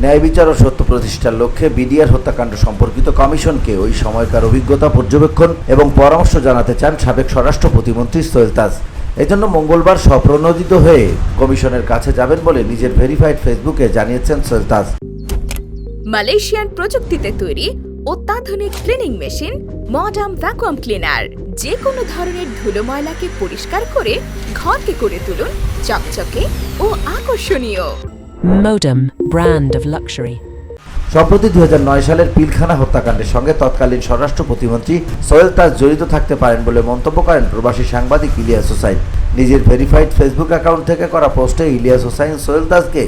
ন্যায় বিচার ও সত্য প্রতিষ্ঠার লক্ষ্যে বিডিআর হত্যাকাণ্ড সম্পর্কিত কমিশনকে ওই সময়কার অভিজ্ঞতা পর্যবেক্ষণ এবং পরামর্শ জানাতে চান সাবেক স্বরাষ্ট্র প্রতিমন্ত্রী সোহেল তাজ। এজন্য মঙ্গলবার স্বপ্রণোদিত হয়ে কমিশনের কাছে যাবেন বলে নিজের ভেরিফাইড ফেসবুকে জানিয়েছেন সোহেল তাজ। মালয়েশিয়ান প্রযুক্তিতে তৈরি অত্যাধুনিক cleaning machine modern vacuum cleaner যে কোনো ধরনের ধুলো ময়লাকে পরিষ্কার করে ঘরকে করে তুলুন চকচকে ও আকর্ষণীয়। Modem, brand of luxury. সম্প্রতি 2009 সালের পিলখানা হত্যাকাণ্ডের সঙ্গে তৎকালীন স্বরাষ্ট্র প্রতিমন্ত্রী সোহেল তাজ জড়িত থাকতে পারেন বলে মন্তব্য করেন প্রবাসী সাংবাদিক ইলিয়াস হোসাইন। নিজের ভেরিফাইড ফেসবুক অ্যাকাউন্ট থেকে করা পোস্টে ইলিয়াস হোসাইন সোহেল তাজকে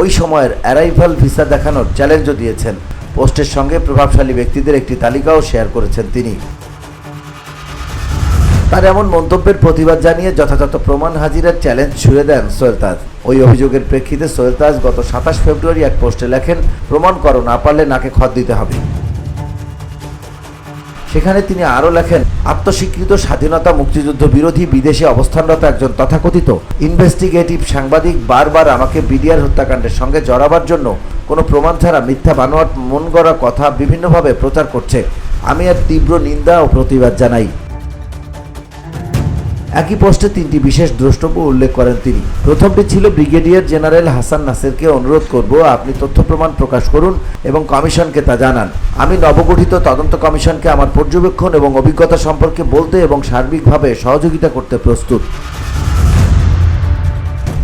ওই সময়ের অ্যারাইভাল ভিসা দেখানোর চ্যালেঞ্জও দিয়েছেন। পোস্টের সঙ্গে প্রভাবশালী ব্যক্তিদের একটি তালিকাও শেয়ার করেছেন তিনি। তার এমন মন্তব্যের প্রতিবাদ জানিয়ে যথাযথ প্রমাণ হাজিরের চ্যালেঞ্জ ছুড়ে দেন সোহেল তাজ। ওই অভিযোগের প্রেক্ষিতে সোহেল তাজ গত 27 ফেব্রুয়ারি এক পোস্টে লেখেন, প্রমাণ করো, না পারলে নাকে খত দিতে হবে। সেখানে তিনি আরও লেখেন, আত্মস্বীকৃত স্বাধীনতা মুক্তিযুদ্ধ বিরোধী বিদেশে অবস্থানরত একজন তথাকথিত ইনভেস্টিগেটিভ সাংবাদিক বারবার আমাকে বিডিআর হত্যাকাণ্ডের সঙ্গে জড়াবার জন্য কোনো প্রমাণ ছাড়া মিথ্যা বানোয়াট মন গড়া কথা বিভিন্নভাবে প্রচার করছে। আমি এর তীব্র নিন্দা ও প্রতিবাদ জানাই। একই পোস্টে 3টি বিশেষ দ্রষ্টব্য উল্লেখ করেন তিনি। প্রথমটি ছিল, ব্রিগেডিয়ার জেনারেল হাসান নাসেরকে অনুরোধ করব আপনি তথ্য প্রমাণ প্রকাশ করুন এবং কমিশনকে তা জানান। আমি নবগঠিত তদন্ত কমিশনকে আমার পর্যবেক্ষণ এবং অভিজ্ঞতা সম্পর্কে বলতে এবং সার্বিকভাবে সহযোগিতা করতে প্রস্তুত।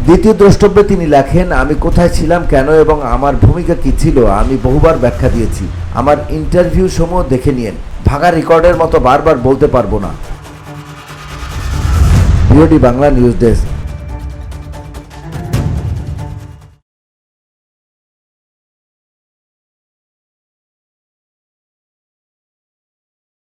দ্বিতীয় দ্রষ্টব্যে তিনি লেখেন, আমি কোথায় ছিলাম, কেন এবং আমার ভূমিকা কী ছিল আমি বহুবার ব্যাখ্যা দিয়েছি। আমার ইন্টারভিউ সমূহ দেখে নিয়েন, ভাঙা রেকর্ডের মতো বারবার বলতে পারবো না। BOD Bangla news desk.